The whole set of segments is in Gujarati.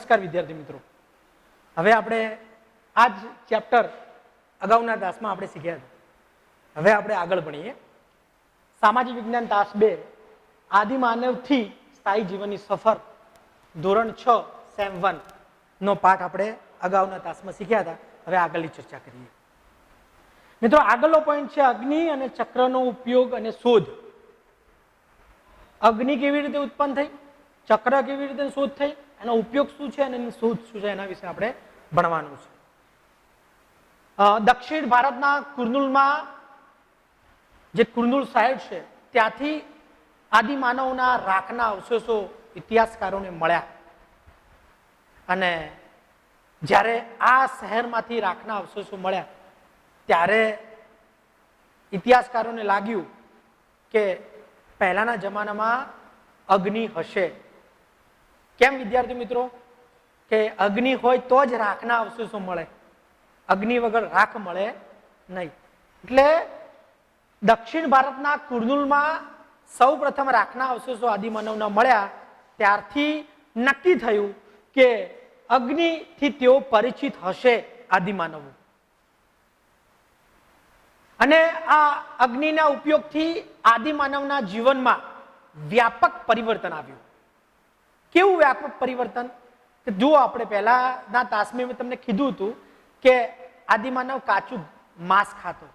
નમસ્કાર વિદ્યાર્થી મિત્રો, હવે આપણે આ જ ચેપ્ટર અગાઉના તાસમાં આપણે શીખ્યા હતા. હવે આપણે આગળ ભણીએ. સામાજિક વિજ્ઞાન તાસ 2 આદિમાનવથી સ્થાયી જીવનની સફર, ધોરણ 6 સેમ 1 નો પાઠ આપણે અગાઉના તાસમાં શીખ્યા હતા. હવે આગળની ચર્ચા કરીએ. મિત્રો, આગળનો પોઈન્ટ છે અગ્નિ અને ચક્રનો ઉપયોગ અને શોધ. અગ્નિ કેવી રીતે ઉત્પન્ન થઈ, ચક્ર કેવી રીતે શોધ થઈ, એનો ઉપયોગ શું છે અને એની શોધ શું છે, એના વિશે આપણે ભણવાનું છે. દક્ષિણ ભારતના કુર્નુલમાં, જે કુર્નુલ શહેર છે, ત્યાંથી આદિમાનવના રાખના અવશેષો ઇતિહાસકારોને મળ્યા. અને જ્યારે આ શહેરમાંથી રાખના અવશેષો મળ્યા ત્યારે ઇતિહાસકારોને લાગ્યું કે પહેલાના જમાનામાં અગ્નિ હશે. કેમ વિદ્યાર્થી મિત્રો? કે અગ્નિ હોય તો જ રાખના અવશેષો મળે, અગ્નિ વગર રાખ મળે નહીં. એટલે દક્ષિણ ભારતના કુર્નુલમાં સૌ પ્રથમ રાખના અવશેષો આદિમાનવના મળ્યા. ત્યારથી નક્કી થયું કે અગ્નિથી તેઓ પરિચિત હશે આદિમાનવો. અને આ અગ્નિના ઉપયોગથી આદિમાનવના જીવનમાં વ્યાપક પરિવર્તન આવ્યું. કેવું વ્યાપક પરિવર્તન? કે જુઓ, આપણે પહેલાના તાસમાં મેં તમને કીધું હતું કે આદિમાનવ કાચું માંસ ખાતો,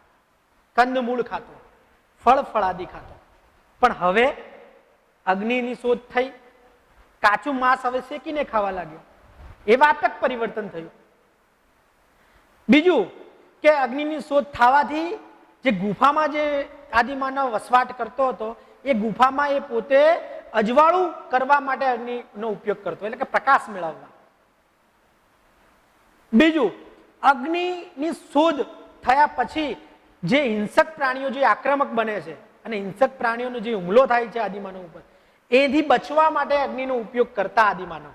કંદમૂળ ખાતો, ફળ ફળાદી ખાતો. પણ હવે અગ્નિની શોધ થઈ, કાચું માંસ હવે શેકીને ખાવા લાગ્યો. એ વ્યાપક પરિવર્તન થયું. બીજું કે અગ્નિની શોધ થવાથી જે ગુફામાં જે આદિમાનવ વસવાટ કરતો હતો, એ ગુફામાં એ પોતે અજવાળું કરવા માટે અગ્નિનો ઉપયોગ કરતો, એટલે કે પ્રકાશ મેળવવા. બીજું, અગ્નિની શોધ થયા પછી જે હિંસક પ્રાણીઓ જે આક્રમક બને છે અને હિંસક પ્રાણીઓનો જે હુમલો થાય છે આદિમાનવ ઉપર, એથી બચવા માટે અગ્નિનો ઉપયોગ કરતા આદિમાનવ.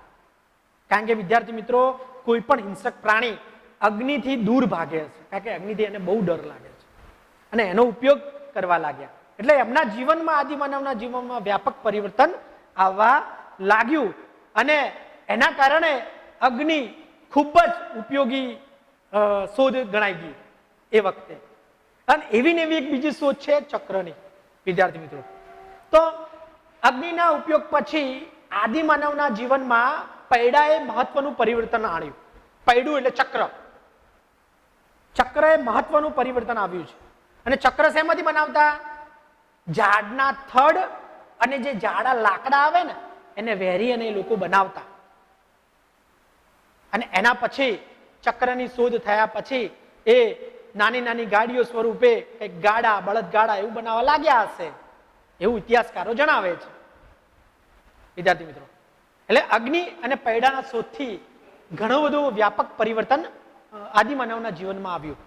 કારણ કે વિદ્યાર્થી મિત્રો, કોઈ પણ હિંસક પ્રાણી અગ્નિથી દૂર ભાગે છે, કારણ કે અગ્નિથી એને બહુ ડર લાગે છે અને એનો ઉપયોગ કરવા લાગ્યા. એટલે એમના જીવનમાં, આદિમાનવના જીવનમાં વ્યાપક પરિવર્તન આવવા લાગ્યું. અને એના કારણે અગ્નિ ખૂબ જ ઉપયોગી શોધ ગણાઈ ગઈ એ વખતે. અને એવી ને એવી એક બીજી શોધ છે ચક્રની. વિદ્યાર્થી મિત્રો, તો અગ્નિના ઉપયોગ પછી આદિમાનવના જીવનમાં પૈડાએ મહત્વનું પરિવર્તન આણ્યું. પૈડું એટલે ચક્ર. ચક્રએ મહત્વનું પરિવર્તન આવ્યું છે. અને ચક્ર શેમાંથી બનાવતા? ઝાડના થડ અને જે ઝાડા લાકડા આવે ને, એને વેરી અને એ લોકો બનાવતા. અને એના પછી ચક્રની શોધ થયા પછી એ નાની નાની ગાડીઓ સ્વરૂપે એક ગાડા, બળદ ગાડા એવું બનાવવા લાગ્યા હશે, એવું ઇતિહાસકારો જણાવે છે. વિદ્યાર્થી મિત્રો, એટલે અગ્નિ અને પૈડાના શોધથી ઘણું બધું વ્યાપક પરિવર્તન આદિમાનવના જીવનમાં આવ્યું.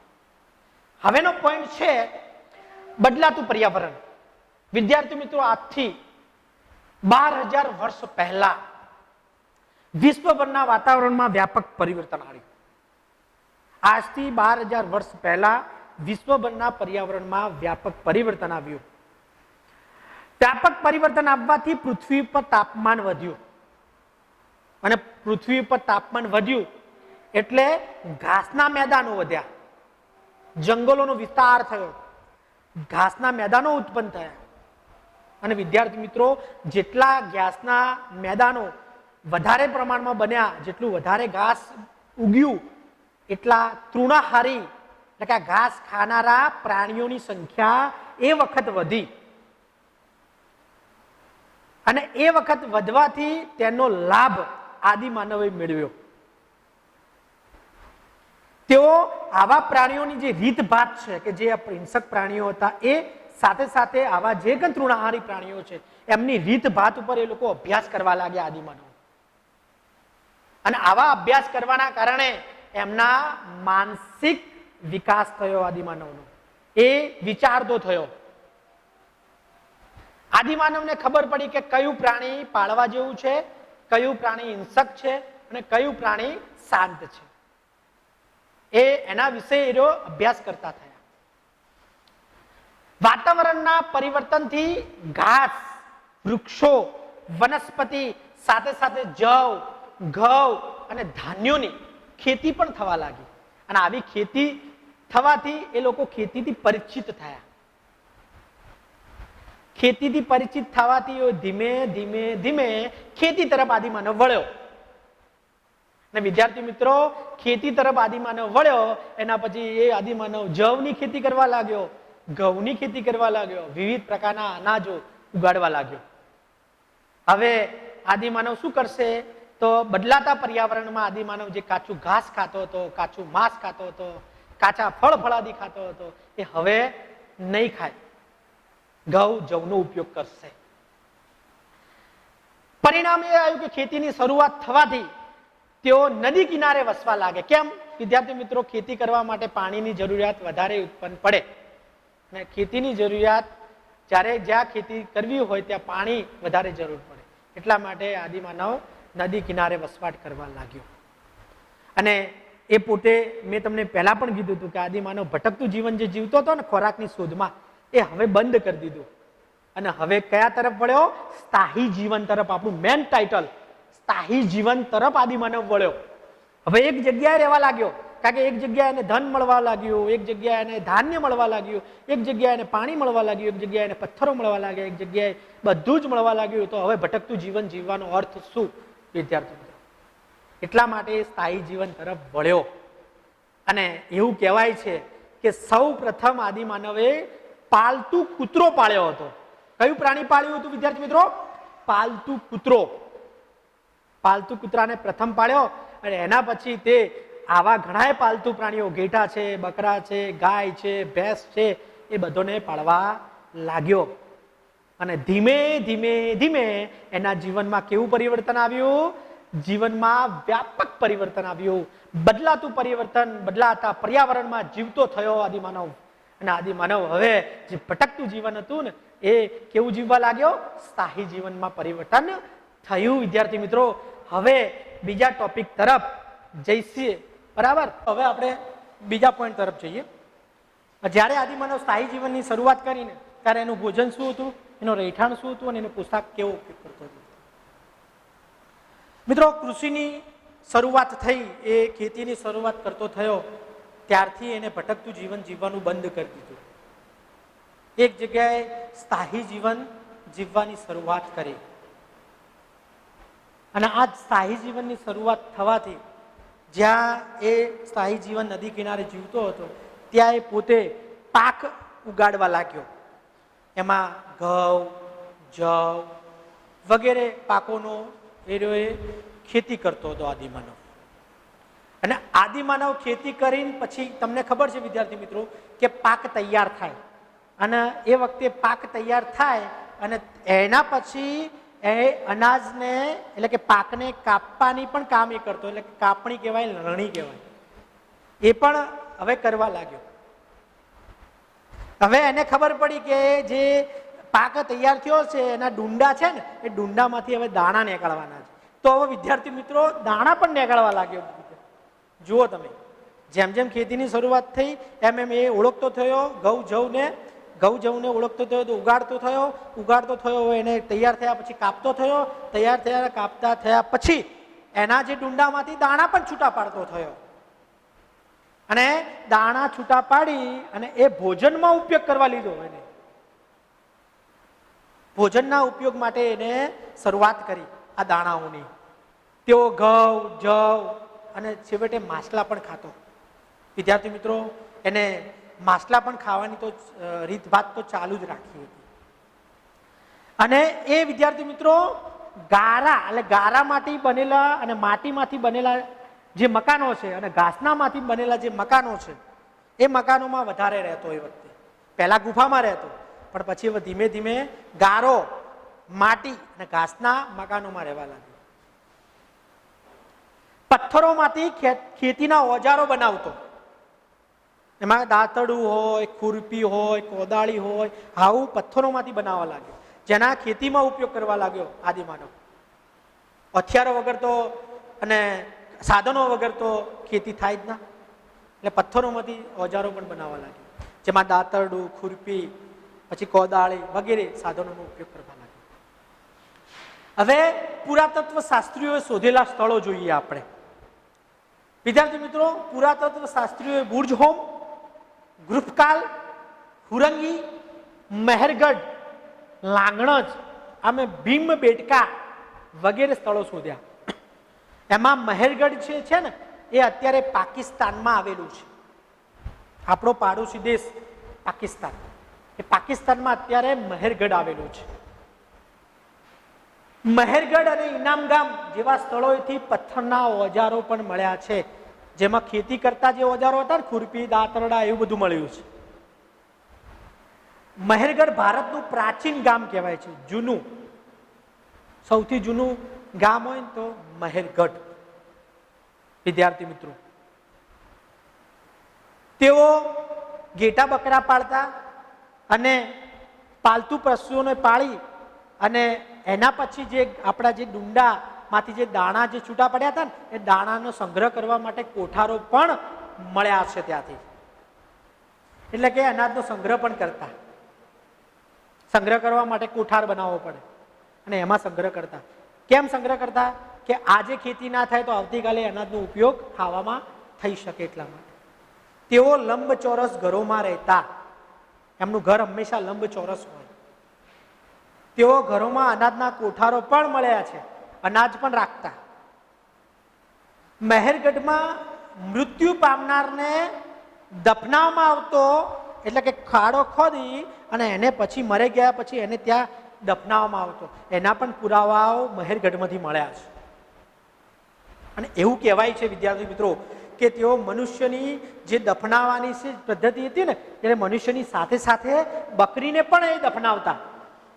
હવેનો પોઈન્ટ છે બદલાતું પર્યાવરણ. વિદ્યાર્થી મિત્રો, આજથી 12,000 વર્ષ પહેલા વિશ્વભરના વાતાવરણમાં વ્યાપક પરિવર્તન આવ્યું. આજથી 12,000 વર્ષ પહેલા વિશ્વભરના પર્યાવરણમાં વ્યાપક પરિવર્તન આવ્યું. વ્યાપક પરિવર્તન આવવાથી પૃથ્વી પર તાપમાન વધ્યું. અને પૃથ્વી પર તાપમાન વધ્યું એટલે ઘાસના મેદાનો વધ્યા, જંગલોનો વિસ્તાર થયો, ઘાસના મેદાનો ઉત્પન્ન થયા. અને વિદ્યાર્થી મિત્રો, જેટલા ઘાસના મેદાનો વધારે પ્રમાણમાં બન્યા, જેટલું વધારે ઘાસ ઉગ્યું, એટલા તૃણાહારી એટલે કે ઘાસ ખાનારા પ્રાણીઓની સંખ્યા એ વખત વધી. અને એ વખત વધવાથી તેનો લાભ આદિમાનવે મેળવ્યો. તેઓ આવા પ્રાણીઓની જે રીતભાત છે, કે જે હિંસક પ્રાણીઓ હતા, એ સાથે સાથે આવા જે પણ તૃણાહારી પ્રાણીઓ છે, એમની રીતભાત ઉપર એ લોકો અભ્યાસ કરવા લાગ્યા આદિમાનવ. અને આવા અભ્યાસ કરવાના કારણે એમના માનસિક વિકાસ થયો આદિમાનવનો. એ વિચારતો થયો. આદિમાનવને ખબર પડી કે કયું પ્રાણી પાળવા જેવું છે, કયું પ્રાણી હિંસક છે અને કયું પ્રાણી શાંત છે. એના વિશે અભ્યાસ કરતા થયા. વાતાવરણના પરિવર્તનથી ઘાસ, વૃક્ષો, વનસ્પતિ, સાથે સાથે જવ, ઘઉં અને ધાન્યોની ખેતી પણ થવા લાગી. અને આવી ખેતી થવાથી એ લોકો ખેતીથી પરિચિત થયા. ખેતીથી પરિચિત થવાથી ધીમે ધીમે ધીમે ખેતી તરફ આદિમાનવ વળ્યો. અને વિદ્યાર્થી મિત્રો, ખેતી તરફ આદિમાનવ વળ્યો એના પછી એ આદિમાનવ જવની ખેતી કરવા લાગ્યો, ઘઉંની ખેતી કરવા લાગ્યો, વિવિધ પ્રકારના અનાજો ઉગાડવા લાગ્યો. હવે આદિમાનવ શું કરશે? તો બદલાતા પર્યાવરણમાં આદિમાનવ જે કાચું ઘાસ ખાતો હતો, કાચું માંસ ખાતો હતો, કાચા ફળ ફળાદી ખાતો હતો, એ હવે નહીં ખાય. ઘઉં જવનો ઉપયોગ કરશે. પરિણામ એ આવ્યું કે ખેતીની શરૂઆત થવાથી તેઓ નદી કિનારે વસવા લાગે. કેમ? વિદ્યાર્થી મિત્રો, ખેતી કરવા માટે પાણીની જરૂરિયાત વધારે ઉત્પન્ન પડે. અને ખેતીની જરૂરિયાત જ્યારે જ્યાં ખેતી કરવી હોય ત્યાં પાણી વધારે જરૂર પડે. એટલા માટે આદિમાનવ નદી કિનારે વસવાટ કરવા લાગ્યો. અને એ પોતે મેં તમને પહેલા પણ કીધું હતું કે આદિમાનવ ભટકતું જીવન જે જીવતો હતો ને ખોરાકની શોધમાં, એ હવે બંધ કરી દીધું. અને હવે કયા તરફ વળ્યો? સ્થાયી જીવન તરફ. આપણું મેન ટાઇટલ સ્થાયી જીવન તરફ આદિમાનવ વળ્યો. હવે એક જગ્યાએ રહેવા લાગ્યો. કારણ કે એક જગ્યાએ એને ધન મળવા લાગ્યું, એક જગ્યાએ એને ધાન્ય મળવા લાગ્યું, એક જગ્યાએ એને પાણી મળવા લાગ્યું, એક જગ્યાએ એને પથ્થરો મળવા લાગ્યા, એક જગ્યાએ બધું જ મળવા લાગ્યું. તો હવે ભટકતું જીવન જીવવાનો અર્થ શું? વિદ્યાર્થી મિત્રો, એટલા માટે સ્થાયી જીવન તરફ વળ્યો. અને એવું કહેવાય છે કે સૌ પ્રથમ આદિમાનવે પાલતુ કૂતરો પાળ્યો હતો. કયું પ્રાણી પાળ્યું હતું વિદ્યાર્થી મિત્રો? પાલતુ કૂતરો. પાલતુ કૂતરાને પ્રથમ પાળ્યો. અને એના પછી તે આવા ઘણા પાલતુ પ્રાણીઓ, ઘેટા છે, બકરા છે, ગાય છે, ભેંસ છે, એ બધોને પાળવા લાગ્યો. અને ધીમે ધીમે ધીમે એના જીવનમાં કેવું પરિવર્તન આવ્યું? જીવનમાં વ્યાપક પરિવર્તન આવ્યું. બદલાતું પરિવર્તન, બદલાતા પર્યાવરણમાં જીવતો થયો આદિમાનવ. અને આદિમાનવ હવે જે ભટકતું જીવન હતું ને, એ કેવું જીવવા લાગ્યો? સ્થાયી જીવનમાં પરિવર્તન થયું. વિદ્યાર્થી મિત્રો, હવે બીજા ટોપિક તરફ જઈશું. બરાબર? હવે આપણે બીજા પોઈન્ટ તરફ જઈએ. જ્યારે આદિમાનવ સ્થાયી જીવનની શરૂઆત કરીને ત્યારે એનું ભોજન શું હતું, એનું રહેઠાણ શું હતું, અને એનો પોશાક કેવો ઉપયોગ કરતો હતો? મિત્રો, કૃષિની શરૂઆત થઈ, એ ખેતીની શરૂઆત કરતો થયો ત્યારથી એને ભટકતું જીવન જીવવાનું બંધ કરી દીધું. એક જગ્યાએ સ્થાયી જીવન જીવવાની શરૂઆત કરી. અને આ સ્થાયી જીવનની શરૂઆત થવાથી જ્યાં એ સ્થાયી જીવન નદી કિનારે જીવતો હતો ત્યાં એ પોતે પાક ઉગાડવા લાગ્યો. એમાં ઘઉં, જવ વગેરે પાકોનો એ ખેતી કરતો હતો આદિમાનવ. અને આદિમાનવ ખેતી કરીને પછી તમને ખબર છે વિદ્યાર્થી મિત્રો કે પાક તૈયાર થાય. અને એ વખતે પાક તૈયાર થાય અને એના પછી એ અનાજને એટલે કે પાકને કાપવાની પણ કામ એ કરતો. એટલે કાપણી કહેવાય, લણણી કહેવાય. એ પણ હવે કરવા લાગ્યો. હવે એને ખબર પડી કે જે પાક તૈયાર થયો છે એના ડુંડા છે ને, એ ડુંડામાંથી હવે દાણા નીકળવાના છે. તો હવે વિદ્યાર્થી મિત્રો દાણા પણ નીકળવા લાગ્યો. જુઓ તમે, જેમ જેમ ખેતીની શરૂઆત થઈ એમ એમ એ ઓળખતો થયો. ઘઉં જવને ઓળખતો થયો, તો ઉગાડતો થયો, એને તૈયાર થયા પછી કાપતો થયો, તૈયાર થયા કાપતા થયા પછી એના જે ડુંડામાંથી દાણા પણ છૂટા પાડતો થયો. અને દાણા છૂટા પાડી અને એ ભોજનમાં ઉપયોગ કરવા લીધો. એને ભોજનના ઉપયોગ માટે એને શરૂઆત કરી આ દાણાઓની. તેઓ ઘઉં, જવ અને છેવટે માછલા પણ ખાતો. વિદ્યાર્થી મિત્રો, એને માછલા પણ ખાવાની તો રીતભાત તો ચાલુ જ રાખી હતી. અને એ વિદ્યાર્થી મિત્રો ગારા એટલે ગારામાંથી બનેલા અને માટીમાંથી બનેલા જે મકાનો છે અને ઘાસનામાંથી બનેલા જે મકાનો છે એ મકાનોમાં વધારે રહેતો. એ વખતે પહેલા ગુફામાં રહેતો, પણ પછી હવે ધીમે ધીમે ગારો, માટી અને ઘાસના મકાનોમાં રહેવા લાગ્યો. પથ્થરોમાંથી ખેતીના ઓજારો બનાવતો. એમાં દાંતરડું હોય, ખુરપી હોય, કોદાળી હોય, આવું પથ્થરોમાંથી બનાવવા લાગ્યો, જેના ખેતીમાં ઉપયોગ કરવા લાગ્યો આદિમાનવ. હથિયારો વગર તો અને સાધનો વગર તો ખેતી થાય જ ના. એટલે પથ્થરોમાંથી ઓજારો પણ બનાવવા લાગ્યો, જેમાં દાંતરડું, ખુરપી, પછી કોદાળી વગેરે સાધનોનો ઉપયોગ કરવા લાગ્યો. હવે પુરાતત્વ શાસ્ત્રીઓએ શોધેલા સ્થળો જોઈએ આપણે. વિદ્યાર્થી મિત્રો, પુરાતત્વ શાસ્ત્રીઓએ બુર્જ હોમ, ગૃફકાલ, હુરંગી, મહેરગઢ, લાંગણજ, આમે ભીમબેટકા વગેરે સ્થળો શોધ્યા. એમાં મહેરગઢ છે ને એ અત્યારે પાકિસ્તાનમાં આવેલું છે. આપણો પાડોશી દેશ પાકિસ્તાન, એ પાકિસ્તાનમાં અત્યારે મહેરગઢ આવેલું છે. મહેરગઢ અને ઇનામગામ જેવા સ્થળોએથી પથ્થરના ઓજારો પણ મળ્યા છે, જેમાં ખેતી કરતા જે ઓજારો હતા ને, ખુરપી, દાતરડા, એવું બધું મળ્યું છે. મહેરગઢ ભારતનું પ્રાચીન ગામ કહેવાય છે, જૂનું, સૌથી જૂનું ગામ હોય ને તો મહેરગઢ. વિદ્યાર્થી મિત્રો, તેઓ ઘેટા બકરા પાળતા અને પાલતુ પશુઓને પાળી અને એના પછી જે આપણા જે ડુંડામાંથી જે દાણા જે છૂટા પડ્યા હતા ને, એ દાણાનો સંગ્રહ કરવા માટે કોઠારો પણ મળ્યા છે ત્યાંથી. એટલે કે અનાજનો સંગ્રહ પણ કરતા. સંગ્રહ કરવા માટે કોઠાર બનાવવો પડે અને એમાં સંગ્રહ કરતા. કેમ સંગ્રહ કરતા? કે આજે ખેતી ના થાય તો આવતીકાલે અનાજનો ઉપયોગ ખાવામાં થઈ શકે એટલા માટે. તેઓ લંબચોરસ ઘરોમાં રહેતા. એમનું ઘર હંમેશા લંબચોરસ હોય. તેઓ ઘરોમાં અનાજના કોઠારો પણ મળ્યા છે, અનાજ પણ રાખતા. મહેરગઢમાં મૃત્યુ પામનારને દફનાવવામાં આવતો, એટલે કે ખાડો ખોદી અને એને પછી મરી ગયા પછી એને ત્યાં દફનાવવામાં આવતો. એના પણ પુરાવાઓ મહેરગઢમાંથી મળ્યા છે. અને એવું કહેવાય છે વિદ્યાર્થી મિત્રો કે તેઓ મનુષ્યની જે દફનાવવાની પદ્ધતિ હતી ને, એટલે મનુષ્યની સાથે સાથે બકરીને પણ એ દફનાવતા.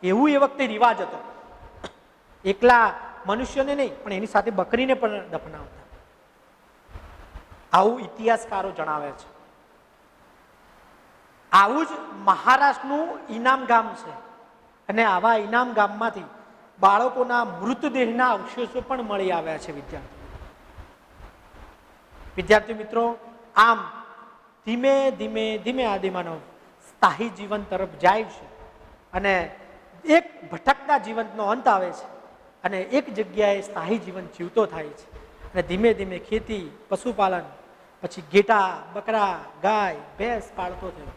એવું એ વખતે રિવાજ હતો. એકલા મનુષ્યને નહીં પણ એની સાથે બકરીને પણ દફનાવતા. આવું ઇતિહાસકારો જણાવે છે. આવું જ મહારાષ્ટ્રનું ઇનામ ગામ છે અને આવા ઇનામ ગામમાંથી બાળકોના મૃતદેહના અવશેષો પણ મળી આવ્યા છે. વિદ્યાર્થી મિત્રો, આમ ધીમે ધીમે ધીમે આદિમાનવ સ્થાયી જીવન તરફ જાય છે અને એક ભટકતા જીવનનો અંત આવે છે અને એક જગ્યાએ સ્થાયી જીવન જીવતો થાય છે. અને ધીમે ધીમે ખેતી, પશુપાલન, પછી ઘેટા, બકરા, ગાય, ભેંસ પાળતો થયો.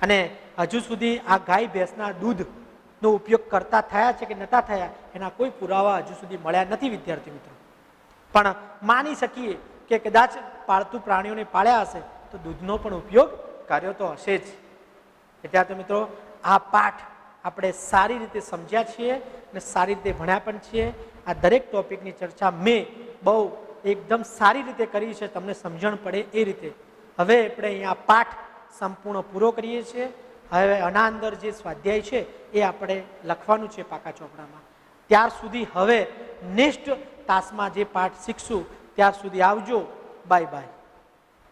અને હજુ સુધી આ ગાય ભેંસના દૂધનો ઉપયોગ કરતા થયા છે કે નતા થયા એના કોઈ પુરાવા હજુ સુધી મળ્યા નથી વિદ્યાર્થી મિત્રો. પણ માની શકીએ કે કદાચ પાળતુ પ્રાણીઓને પાળ્યા હશે તો દૂધનો પણ ઉપયોગ કર્યો તો હશે જ. વિદ્યાર્થી મિત્રો, આ પાઠ આપણે સારી રીતે સમજ્યા છીએ અને સારી રીતે ભણ્યા પણ છીએ. આ દરેક ટોપિકની ચર્ચા મેં બહુ એકદમ સારી રીતે કરી છે, તમને સમજણ પડે એ રીતે. હવે આપણે અહીંયા પાઠ સંપૂર્ણ પૂરો કરીએ છીએ. હવે આના અંદર જે સ્વાધ્યાય છે એ આપણે લખવાનું છે પાકા ચોપડામાં. ત્યાર સુધી હવે નેક્સ્ટ તાસમાં જે પાઠ શીખશું ત્યાર સુધી આવજો. Bye bye.